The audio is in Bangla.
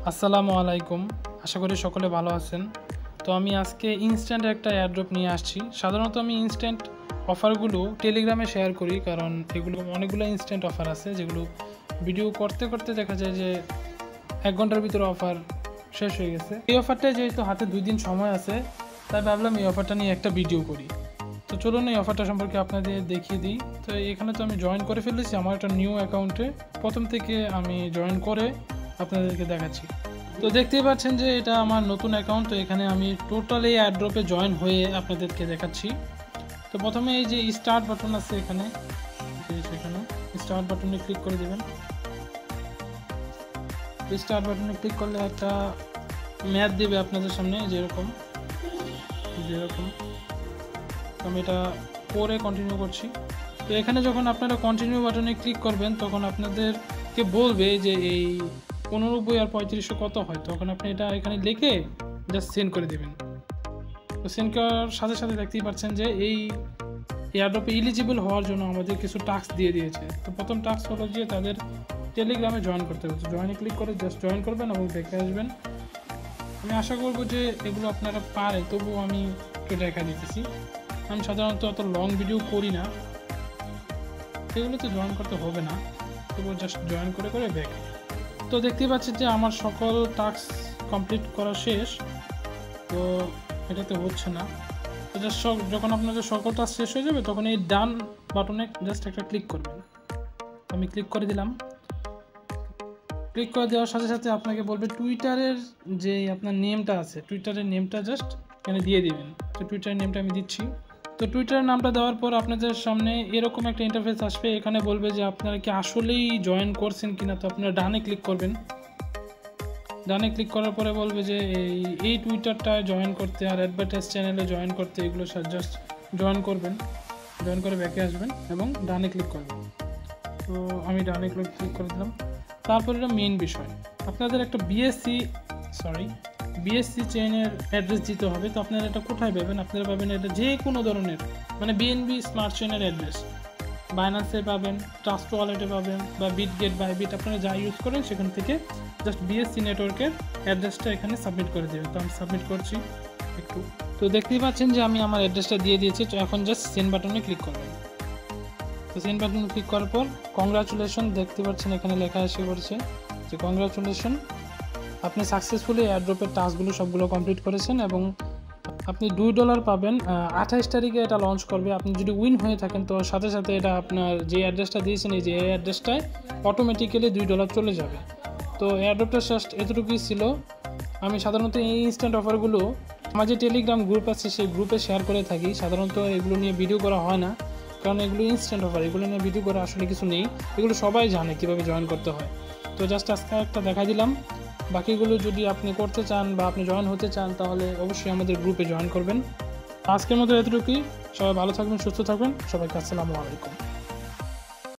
আসসালামু আলাইকুম। আশা করি সকলে ভালো আছেন। তো আমি আজকে ইনস্ট্যান্ট একটা এয়ারড্রপ নিয়ে আসছি। সাধারণত আমি ইনস্ট্যান্ট অফারগুলো টেলিগ্রামে শেয়ার করি, কারণ এগুলো অনেকগুলো ইনস্ট্যান্ট অফার আছে যেগুলো ভিডিও করতে করতে দেখা যায় যে 1 ঘন্টার ভিতরে অফার শেষ হয়ে গেছে। এই অফারটা যেহেতু হাতে 2 দিন সময় আছে, তাই ভাবলাম এই অফারটা নিয়ে একটা ভিডিও করি। তো চলুন এই অফারটা সম্পর্কে আপনাদের দেখিয়ে দিই। তো এখানে তো আমি জয়েন করে ফেলেছি আমার একটা নিউ অ্যাকাউন্টে। প্রথম থেকে আমি জয়েন করে আপনাদেরকে দেখাচ্ছি। তো দেখতেই পাচ্ছেন যে এটা আমার নতুন অ্যাকাউন্ট। তো এখানে আমি টোটালি এয়ারড্রপে জয়েন হয়ে আপনাদেরকে দেখাচ্ছি। তো প্রথমে এই যে স্টার্ট বাটন আছে, এখানে সেখানে স্টার্ট বাটনে ক্লিক করে দেবেন। স্টার্ট বাটনে ক্লিক করলে একটা ম্যাথ দেবে আপনাদের সামনে, যেরকম আমি এটা পরে কন্টিনিউ করছি। তো এখানে যখন আপনারা কন্টিনিউ বাটনে ক্লিক করবেন তখন আপনাদেরকে বলবে যে এই 85 আর 3500 কত হয়। তখন আপনি এটা এখানে লিখে জাস্ট সেন্ড করে দেবেন। তো সেন্ড করার সাথে সাথে দেখতেই পাচ্ছেন যে এই এয়ারড্রপে এলিজিবল হওয়ার জন্য আমাদের কিছু টাস্ক দিয়ে দিয়েছে। তো প্রথম টাস্ক হলো যে তাদের টেলিগ্রামে জয়েন করতে হচ্ছে। জয়েনে ক্লিক করে জাস্ট জয়েন করবেন এবং দেখে আসবেন। আমি আশা করব যে এগুলো আপনারা পারে, তবুও আমি একটু দেখা দিতেছি। আমি সাধারণত অত লং ভিডিও করি না, এগুলোতে জয়েন করতে হবে না, তবুও জাস্ট জয়েন করে করে ব্যাক। তো দেখতেই পাচ্ছি যে আমার সকল টাস্ক কমপ্লিট করা শেষ। তো এটাতে হচ্ছে না। তো জাস্ট যখন আপনাদের সকল টাস্ক শেষ হয়ে যাবে তখন এই ডান বাটনে জাস্ট একটা ক্লিক করবেন। আমি ক্লিক করে দিলাম। ক্লিক করে দেওয়ার সাথে সাথে আপনাকে বলবে টুইটারের যে আপনার নেমটা আছে, টুইটারের নেমটা জাস্ট এখানে দিয়ে দিবেন। তো টুইটারের নেমটা আমি দিচ্ছি। তো টুইটারের নামটা দেওয়ার পর আপনাদের সামনে এরকম একটা ইন্টারফেস আসবে। এখানে বলবে যে আপনারা কি আসলেই জয়েন করছেন কিনা। তো আপনারা ডানে ক্লিক করবেন। ডানে ক্লিক করার পরে বলবে যে এই টুইটারটায় জয়েন করতে আর অ্যাডভার্টাইজ চ্যানেলে জয়েন করতে, এগুলো জাস্ট জয়েন করবেন। জয়েন করে ব্যাকে আসবেন এবং ডানে ক্লিক করবেন। তো আমি ডানে ক্লিক করে দিলাম। তারপর এটা মেইন বিষয়, আপনাদের একটা বিএসসি চেইনের অ্যাড্রেস দিতে হবে। তো আপনারা এটা কোথায় পাবেন? আপনারা পাবেন এটা যে কোনো ধরনের, মানে বিএনবি স্মার্ট চেইনের অ্যাড্রেস বাইন্যান্সে পাবেন, ট্রাস্ট ওয়ালেটে পাবেন, বা বিটগেট বাইবিট আপনারা যা ইউজ করেন সেখান থেকে জাস্ট বিএসসি নেটওয়ার্কের অ্যাড্রেসটা এখানে সাবমিট করে দেবেন। তো আমি সাবমিট করছি একটু। তো দেখতেই পাচ্ছেন যে আমি আমার অ্যাড্রেসটা দিয়ে দিয়েছি। তো এখন জাস্ট সেন্ড বাটনে ক্লিক করবেন। তো সেন্ড বাটনে ক্লিক করার পর কংগ্রাচুলেশন দেখতে পাচ্ছেন এখানে লেখা এসে পড়ছে যে কংগ্রাচুলেশন, আপনি সাকসেসফুলি এয়ারড্রপের টাস্কগুলো সবগুলো কমপ্লিট করেছেন এবং আপনি $2 পাবেন। 28 তারিখে এটা লঞ্চ করবে। আপনি যদি উইন হয়ে থাকেন তো সাথে সাথে এটা আপনার যে অ্যাড্রেসটা দিয়েছেন এই যে অ্যাড্রেসটায় অটোমেটিক্যালি $2 চলে যাবে। তো এয়ারড্রপটা জাস্ট এতটুকুই ছিল। আমি সাধারণত এই ইনস্ট্যান্ট অফারগুলো আমার যে টেলিগ্রাম গ্রুপ আছে সেই গ্রুপে শেয়ার করে থাকি। সাধারণত এগুলো নিয়ে ভিডিও করা হয় না, কারণ এগুলো ইনস্ট্যান্ট অফার, এগুলো নিয়ে ভিডিও করা আসলে কিছু নেই। এগুলো সবাই জানে কীভাবে জয়েন করতে হয়। তো জাস্ট আজকে একটা দেখা দিলাম। বাকিগুলো যদি আপনি করতে চান বা আপনি জয়েন হতে চান তাহলে অবশ্যই আমাদের গ্রুপে জয়েন করবেন। আজকের মতো এতটুকুই। সবাই ভালো থাকবেন, সুস্থ থাকবেন। সবাইকে আসসালামু আলাইকুম।